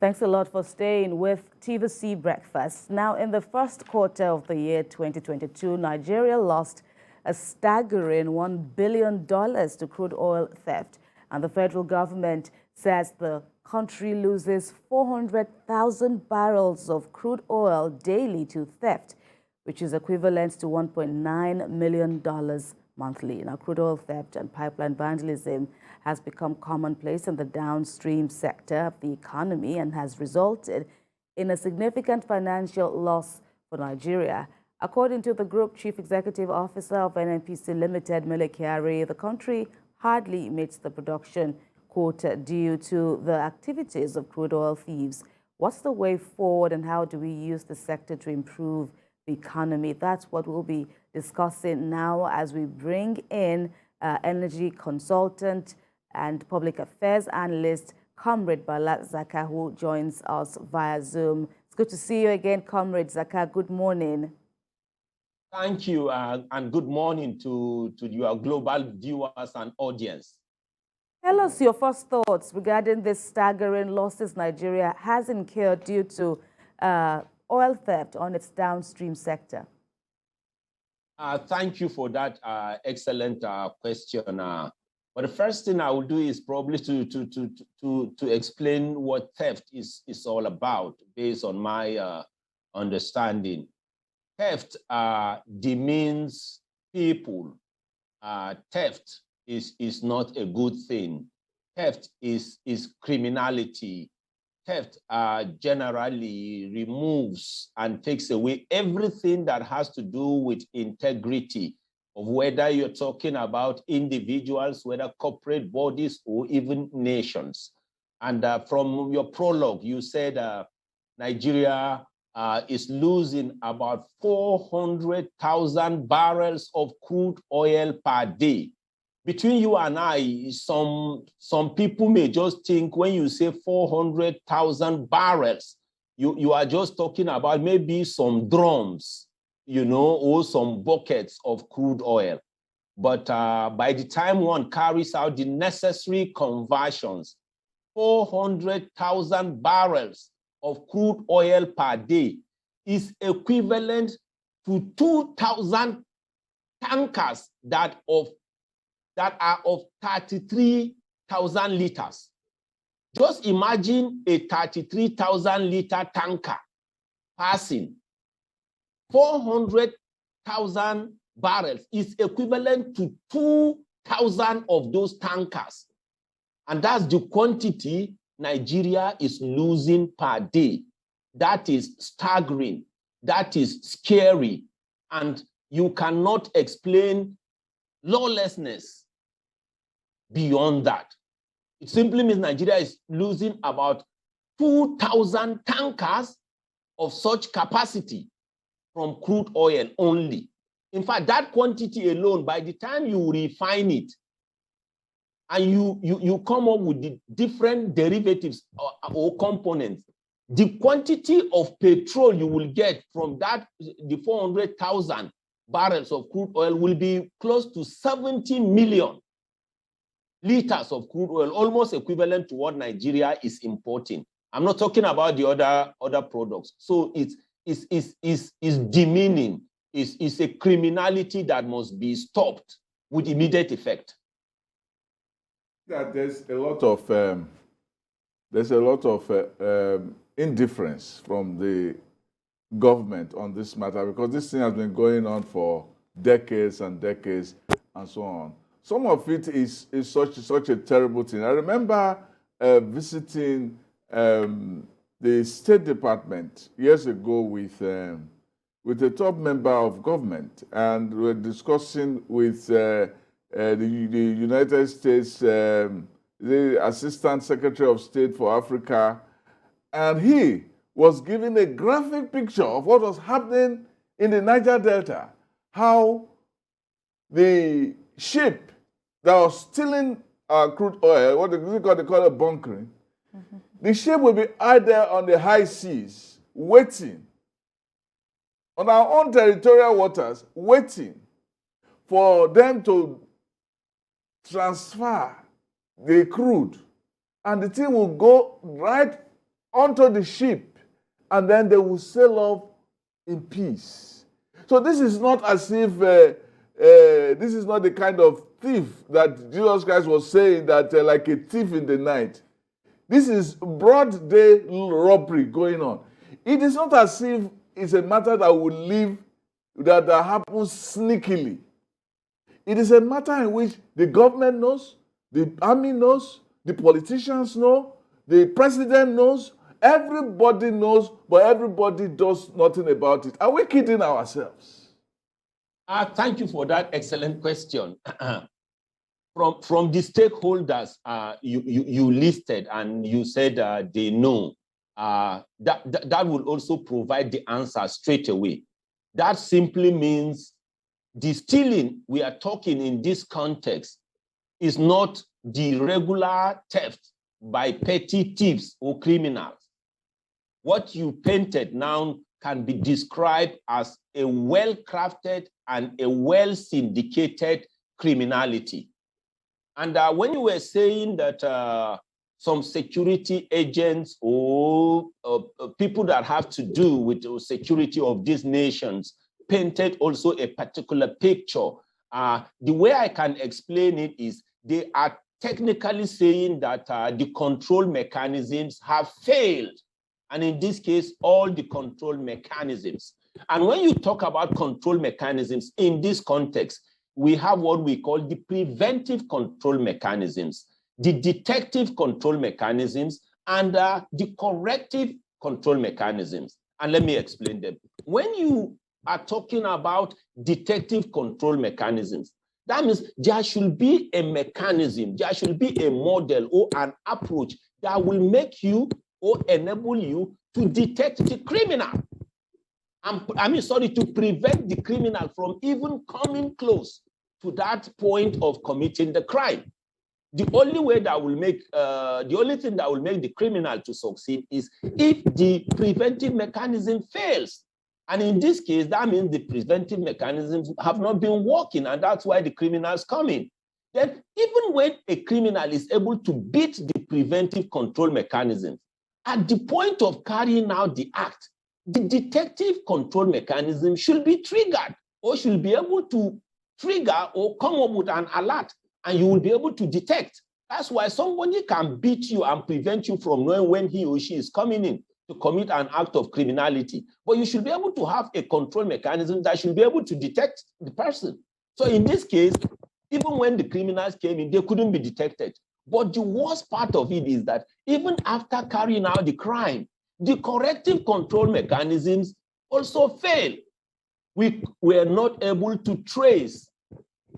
Thanks a lot for staying with TVC Breakfast. Now, in the first quarter of the year 2022, Nigeria lost a staggering $1 billion to crude oil theft. And the federal government says the country loses 400,000 barrels of crude oil daily to theft, which is equivalent to $1.9 million monthly. Now, crude oil theft and pipeline vandalism has become commonplace in the downstream sector of the economy and has resulted in a significant financial loss for Nigeria. According to the Group Chief Executive Officer of NNPC Limited, Mele Kyari, the country hardly meets the production quota due to the activities of crude oil thieves. What's the way forward and how do we use the sector to improve the economy? That's what we'll be discussing now as we bring in energy consultant and public affairs analyst, Comrade Bala Zakka, who joins us via Zoom. It's good to see you again, Comrade Zakka. Good morning. Thank you, and good morning to your global viewers and audience. Tell us your first thoughts regarding this staggering losses Nigeria has incurred due to oil theft on its downstream sector. Thank you for that excellent question. But the first thing I will do is probably to explain what theft is all about based on my understanding. Theft demeans people. Theft is not a good thing. Theft is criminality. Theft generally removes and takes away everything that has to do with integrity, of whether you're talking about individuals, whether corporate bodies or even nations. And from your prologue, you said Nigeria is losing about 400,000 barrels of crude oil per day. Between you and I, some people may just think when you say 400,000 barrels, you are just talking about maybe some drums, or some buckets of crude oil. But by the time one carries out the necessary conversions, 400,000 barrels of crude oil per day is equivalent to 2,000 tankers that are of 33,000 liters. Just imagine a 33,000 liter tanker passing. 400,000 barrels is equivalent to 2,000 of those tankers. And that's the quantity Nigeria is losing per day. That is staggering. That is scary. And you cannot explain lawlessness beyond that. It simply means Nigeria is losing about 2,000 tankers of such capacity from crude oil only. In fact, that quantity alone, by the time you refine it and you come up with the different derivatives or components, the quantity of petrol you will get from that, the 400,000 barrels of crude oil will be close to 70 million liters of crude oil, almost equivalent to what Nigeria is importing. I'm not talking about the other products. So it's demeaning. It's a criminality that must be stopped with immediate effect. That there's a lot of indifference from the government on this matter, because this thing has been going on for decades and decades and so on. Some of it is such a terrible thing. I remember visiting the State Department years ago with a top member of government, and we were discussing with the United States, the Assistant Secretary of State for Africa, and he was giving a graphic picture of what was happening in the Niger Delta, how the ship that was stealing crude oil, what they call it bunkering, the ship will be out there on the high seas, waiting, on our own territorial waters, waiting for them to transfer the crude. And the thing will go right onto the ship, and then they will sail off in peace. So this is not as if this is not the kind of thief that Jesus Christ was saying that like a thief in the night. This is broad day robbery going on. It is not as if it's a matter that will live, that happens sneakily. It is a matter in which the government knows, the army knows, the politicians know, the president knows, everybody knows, but everybody does nothing about it. Are we kidding ourselves? Thank you for that excellent question. From the stakeholders you listed and you said they know, that will also provide the answer straight away. That simply means the stealing we are talking in this context is not the regular theft by petty thieves or criminals. What you painted now can be described as a well-crafted and a well-syndicated criminality. And when you were saying that some security agents or people that have to do with the security of these nations painted also a particular picture, the way I can explain it is they are technically saying that the control mechanisms have failed. And in this case, all the control mechanisms. And when you talk about control mechanisms in this context, we have what we call the preventive control mechanisms, the detective control mechanisms, and the corrective control mechanisms. And let me explain them. When you are talking about detective control mechanisms, that means there should be a mechanism, there should be a model or an approach that will make you or enable you to detect the criminal. To prevent the criminal from even coming close to that point of committing the crime. The only way that will make, the only thing that will make the criminal to succeed is if the preventive mechanism fails. And in this case, that means the preventive mechanisms have not been working, and that's why the criminals come in. Then, even when a criminal is able to beat the preventive control mechanism, at the point of carrying out the act, the detective control mechanism should be triggered or should be able to trigger or come up with an alert, and you will be able to detect. That's why somebody can beat you and prevent you from knowing when he or she is coming in to commit an act of criminality. But you should be able to have a control mechanism that should be able to detect the person. So in this case, even when the criminals came in, they couldn't be detected. But the worst part of it is that even after carrying out the crime, the corrective control mechanisms also fail. We were not able to trace,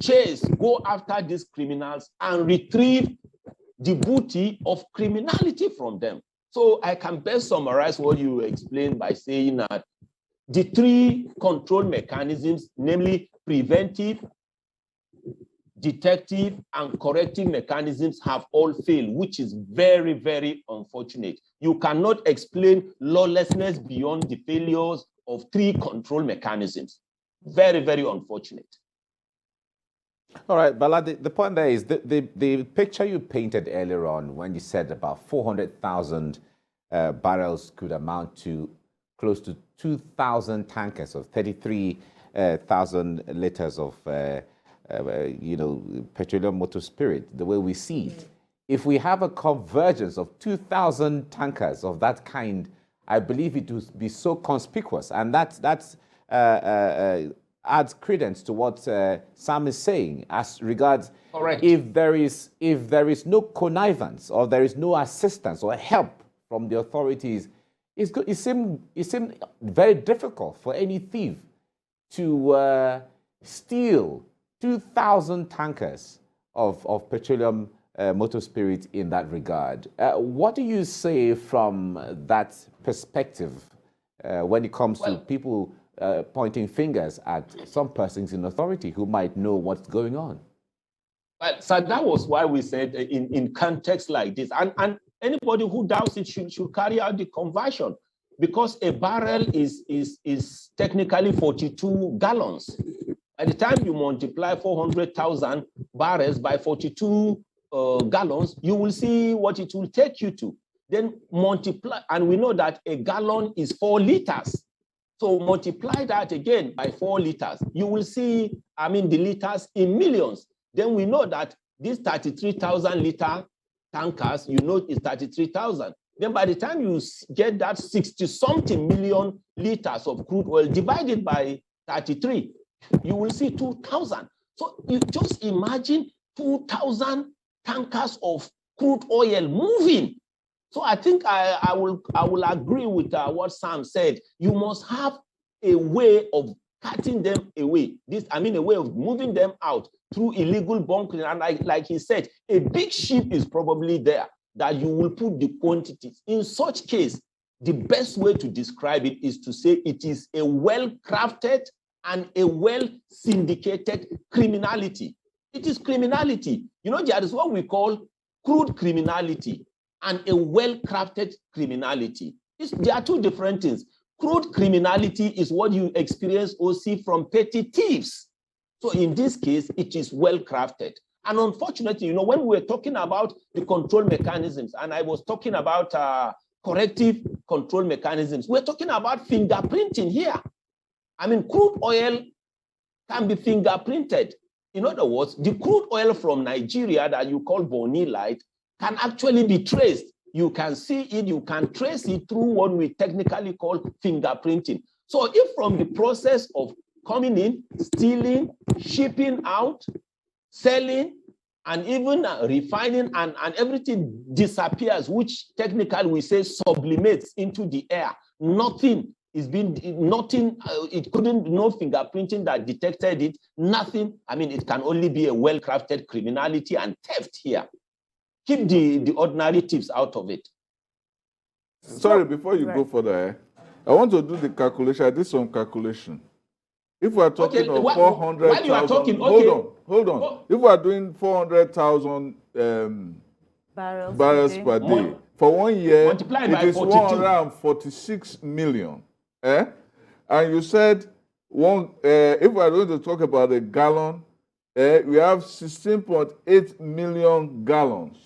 chase, go after these criminals and retrieve the booty of criminality from them. So I can best summarize what you explained by saying that the three control mechanisms, namely preventive, detective, and corrective mechanisms, have all failed, which is very, very unfortunate. You cannot explain lawlessness beyond the failures of three control mechanisms. Very, very unfortunate. All right, Bala, the point there is the picture you painted earlier on when you said about 400,000 barrels could amount to close to 2,000 tankers of 33,000 liters of petroleum motor spirit, the way we see it. If we have a convergence of 2,000 tankers of that kind, I believe it would be so conspicuous, and that's adds credence to what Sam is saying as regards. Correct. If there is no connivance or there is no assistance or help from the authorities, it seems very difficult for any thief to steal 2,000 tankers of petroleum motor spirit in that regard. What do you say from that perspective when it comes to people pointing fingers at some persons in authority who might know what's going on? Well, so that was why we said in context like this, and anybody who doubts it should carry out the conversion, because a barrel is technically 42 gallons. By the time you multiply 400,000 barrels by 42 gallons, you will see what it will take you to. then multiply, and we know that a gallon is 4 liters. So multiply that again by 4 liters. You will see, the liters in millions. Then we know that these 33,000 liter tankers, is 33,000. Then by the time you get that 60-something million liters of crude oil divided by 33, you will see 2,000. So you just imagine 2,000 tankers of crude oil moving. So I think I will agree with what Sam said. You must have a way of cutting them away. A way of moving them out through illegal bunkering. And like he said, a big ship is probably there that you will put the quantities. In such case, the best way to describe it is to say it is a well-crafted and a well-syndicated criminality. It is criminality. There is what we call crude criminality and a well-crafted criminality. There are two different things. Crude criminality is what you experience or see from petty thieves. So in this case, it is well-crafted. And unfortunately, when we were talking about the control mechanisms, and I was talking about corrective control mechanisms, we're talking about fingerprinting here. Crude oil can be fingerprinted. In other words, the crude oil from Nigeria that you call bonilite can actually be traced. You can see it, you can trace it through what we technically call fingerprinting. So if from the process of coming in, stealing, shipping out, selling, and even refining and everything disappears, which technically we say sublimates into the air, nothing, it couldn't, no fingerprinting that detected it, nothing. It can only be a well-crafted criminality and theft here. Keep the ordinary thieves out of it. Sorry, before you go further, I want to do the calculation. I did some calculation. If we are talking of 400,000, while you are talking, hold on. If we are doing 400,000 barrels per day, for 1 year, it is 146 million. And you said, if we are going to talk about a gallon, we have 16.8 million gallons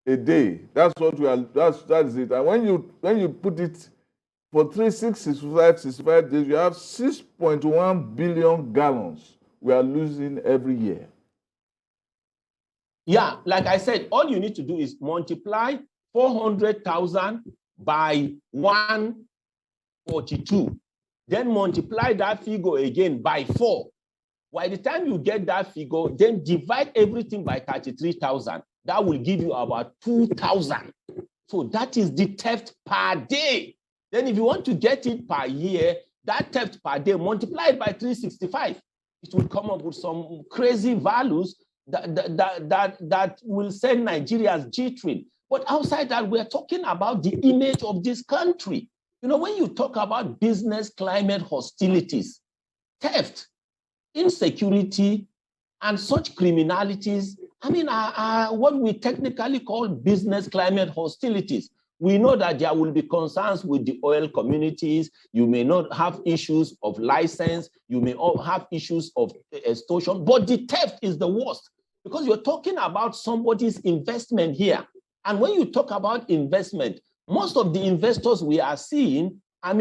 a day. That's what we are. That is it. And when you put it for 65 days, you have 6.1 billion gallons we are losing every year. Yeah, like I said, all you need to do is multiply 400,000 by 142. Then multiply that figure again by 4. By the time you get that figure, then divide everything by 33,000. That will give you about 2,000. So that is the theft per day. Then if you want to get it per year, that theft per day multiplied by 365, it will come up with some crazy values that will send Nigeria's jittering. But outside that, we're talking about the image of this country. When you talk about business climate hostilities, theft, insecurity, and such criminalities, are what we technically call business climate hostilities. We know that there will be concerns with the oil communities. You may not have issues of license. You may all have issues of extortion, but the theft is the worst because you're talking about somebody's investment here. And when you talk about investment, most of the investors we are seeing, are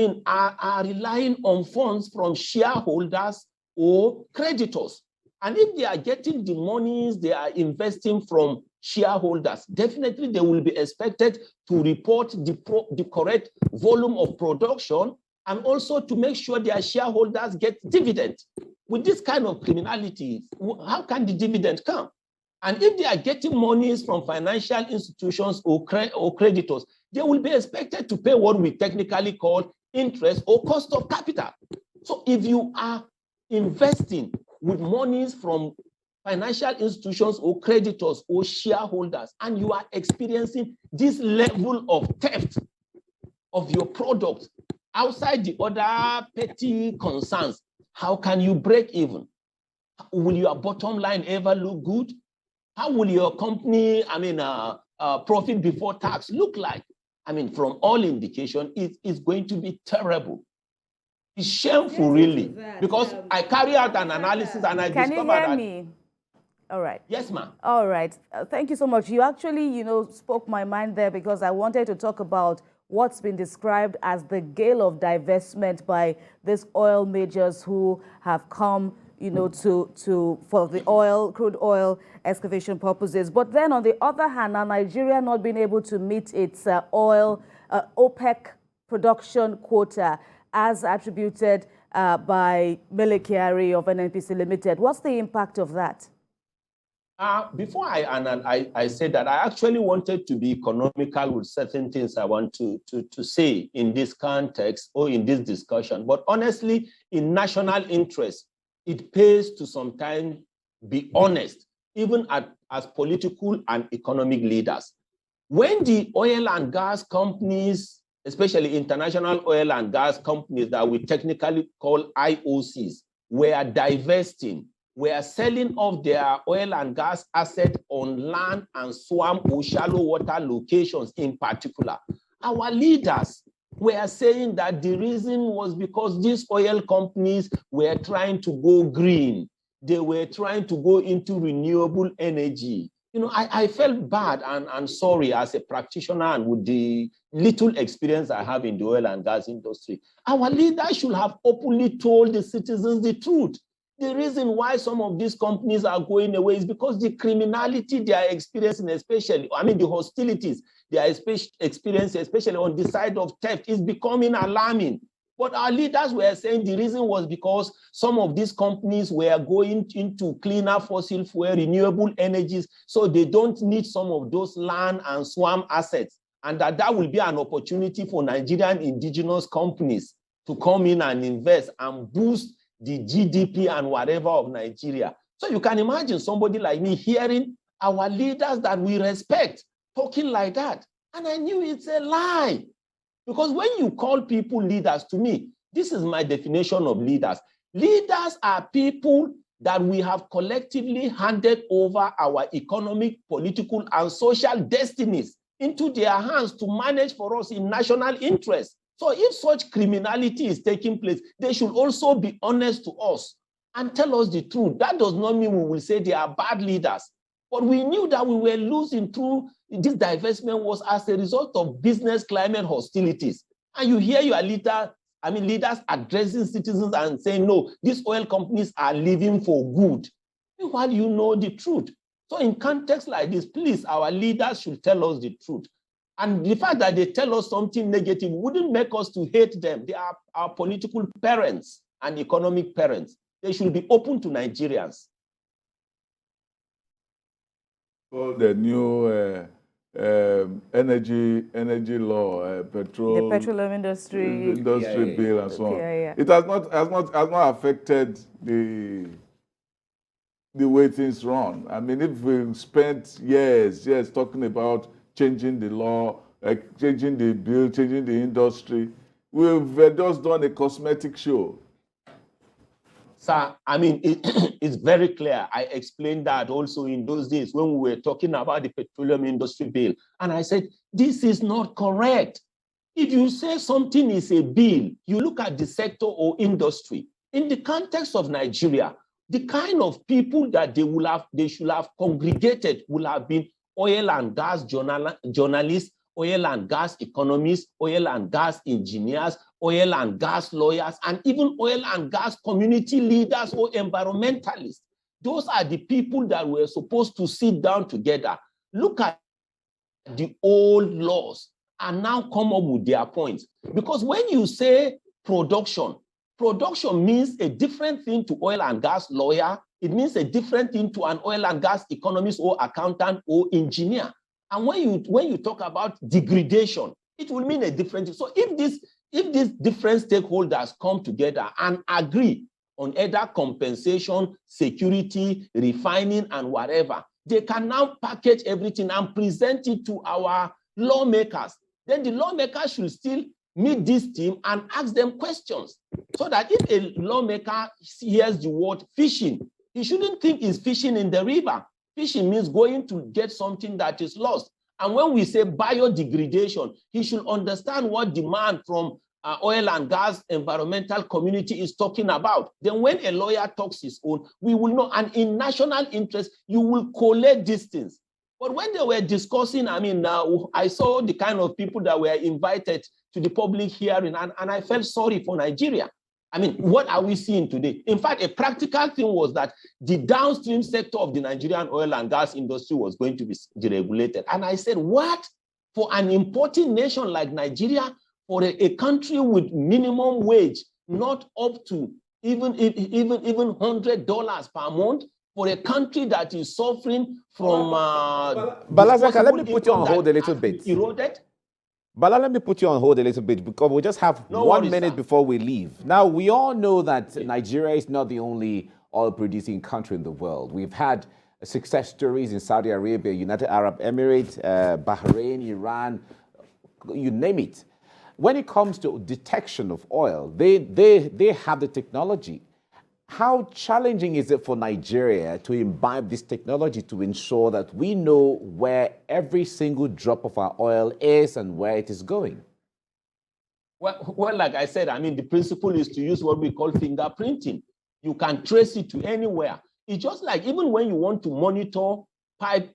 relying on funds from shareholders or creditors. And if they are getting the monies they are investing from shareholders, definitely they will be expected to report the correct volume of production and also to make sure their shareholders get dividends. With this kind of criminality, how can the dividend come? And if they are getting monies from financial institutions or creditors, they will be expected to pay what we technically call interest or cost of capital. So if you are investing with monies from financial institutions or creditors or shareholders, and you are experiencing this level of theft of your product outside the other petty concerns, how can you break even? Will your bottom line ever look good? How will your company, profit before tax look like? From all indication, it is going to be terrible. It's shameful, really, because I carry out an analysis and I discovered that. Can you hear me? All right. Yes, ma'am. All right. Thank you so much. You actually, spoke my mind there because I wanted to talk about what's been described as the gale of divestment by these oil majors who have come, for the crude oil excavation purposes. But then on the other hand, now Nigeria not being able to meet its OPEC production quota as attributed by Mele Kyari of NNPC Limited. What's the impact of that? Before I said that, I actually wanted to be economical with certain things I want to say in this context or in this discussion. But honestly, in national interest, it pays to sometimes be honest, even as political and economic leaders. When the oil and gas companies, especially international oil and gas companies that we technically call IOCs, were divesting, were selling off their oil and gas assets on land and swamp or shallow water locations in particular, our leaders were saying that the reason was because these oil companies were trying to go green. They were trying to go into renewable energy. I felt bad and sorry as a practitioner and with the little experience I have in the oil and gas industry. Our leaders should have openly told the citizens the truth. The reason why some of these companies are going away is because the criminality they are experiencing, the hostilities they are experiencing, especially on the side of theft, is becoming alarming. But our leaders were saying the reason was because some of these companies were going into cleaner fossil fuel, renewable energies, so they don't need some of those land and swamp assets, and that will be an opportunity for Nigerian indigenous companies to come in and invest and boost the GDP and whatever of Nigeria. So you can imagine somebody like me hearing our leaders that we respect talking like that. And I knew it's a lie. Because when you call people leaders, to me, this is my definition of leaders. Leaders are people that we have collectively handed over our economic, political, and social destinies into their hands to manage for us in national interest. So if such criminality is taking place, they should also be honest to us and tell us the truth. That does not mean we will say they are bad leaders. But we knew that we were losing through this divestment was as a result of business climate hostilities. And you hear your leaders addressing citizens and saying, no, these oil companies are leaving for good. Meanwhile, you know the truth. So in context like this, please, our leaders should tell us the truth. And the fact that they tell us something negative wouldn't make us to hate them. They are our political parents and economic parents. They should be open to Nigerians. Well, the new energy law, The petroleum industry bill and so on. Yeah. It has not affected the way things run. I mean, if we spent years talking about changing the law, changing the bill, changing the industry, we've just done a cosmetic show. Sir, it's very clear. I explained that also in those days when we were talking about the petroleum industry bill. And I said, this is not correct. If you say something is a bill, you look at the sector or industry. In the context of Nigeria, the kind of people that they should have congregated will have been oil and gas journalists, oil and gas economists, oil and gas engineers, oil and gas lawyers, and even oil and gas community leaders or environmentalists. Those are the people that were supposed to sit down together, look at the old laws, and now come up with their points. Because when you say production means a different thing to oil and gas lawyer. It means a different thing to an oil and gas economist or accountant or engineer. And when you talk about degradation, it will mean a different thing. So if these different stakeholders come together and agree on either compensation, security, refining, and whatever, they can now package everything and present it to our lawmakers. Then the lawmakers should still meet this team and ask them questions. So that if a lawmaker hears the word fishing, he shouldn't think he's fishing in the river. Fishing means going to get something that is lost. And when we say biodegradation, he should understand what demand from oil and gas environmental community is talking about. Then when a lawyer talks his own, we will know. And in national interest, you will collate these things. But when they were discussing, I mean, I saw the kind of people that were invited to the public hearing, and I felt sorry for Nigeria. I mean, what are we seeing today? In fact, a practical thing was that the downstream sector of the Nigerian oil and gas industry was going to be deregulated. And I said, what? For an importing nation like Nigeria, for a country with minimum wage, not up to even $100 per month, for a country that is suffering from Bala Zakka, let me put you on hold a little bit. Eroded. Bala, let me put you on hold a little bit because we just have 1 minute before we leave. Now, we all know that Nigeria is not the only oil-producing country in the world. We've had success stories in Saudi Arabia, United Arab Emirates, Bahrain, Iran, you name it. When it comes to detection of oil, they have the technology. How challenging is it for Nigeria to imbibe this technology to ensure that we know where every single drop of our oil is and where it is going? Well, like I said, I mean, the principle is to use what we call fingerprinting. You can trace it to anywhere. It's just like even when you want to monitor pipe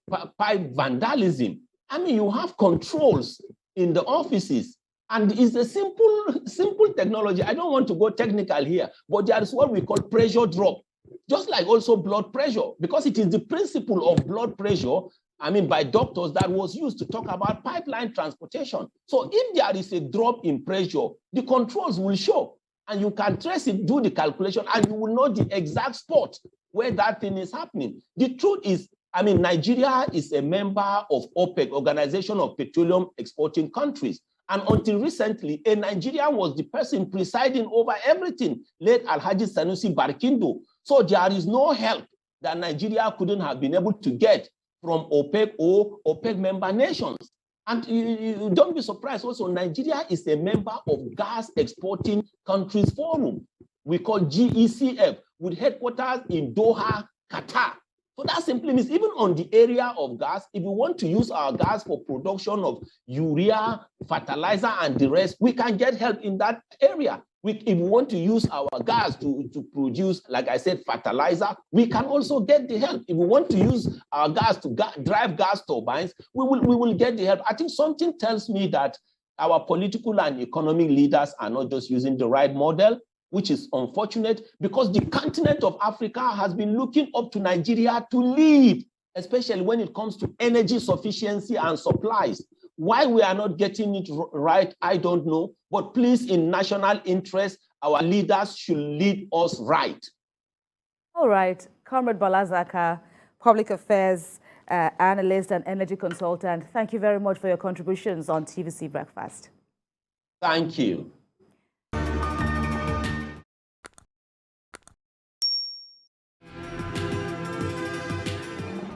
vandalism, I mean, you have controls in the offices. And it's a simple technology. I don't want to go technical here, but there is what we call pressure drop, just like also blood pressure, because it is the principle of blood pressure, I mean, by doctors that was used to talk about pipeline transportation. So if there is a drop in pressure, the controls will show, and you can trace it, do the calculation, and you will know the exact spot where that thing is happening. The truth is, I mean, Nigeria is a member of OPEC, Organization of Petroleum Exporting Countries. And until recently, a Nigerian was the person presiding over everything, late Alhaji Sanusi Barkindo. So there is no help that Nigeria couldn't have been able to get from OPEC or OPEC member nations. And you don't be surprised also, Nigeria is a member of Gas Exporting Countries Forum, we call GECF, with headquarters in Doha, Qatar. So that simply means even on the area of gas, if we want to use our gas for production of urea, fertilizer, and the rest, we can get help in that area. If we want to use our gas to produce, like I said, fertilizer, we can also get the help. If we want to use our gas to drive gas turbines, we will get the help. I think something tells me that our political and economic leaders are not just using the right model, which is unfortunate because the continent of Africa has been looking up to Nigeria to lead, especially when it comes to energy sufficiency and supplies. Why we are not getting it right, I don't know. But please, in national interest, our leaders should lead us right. All right. Comrade Bala Zakka, Public Affairs Analyst and Energy Consultant, thank you very much for your contributions on TVC Breakfast. Thank you.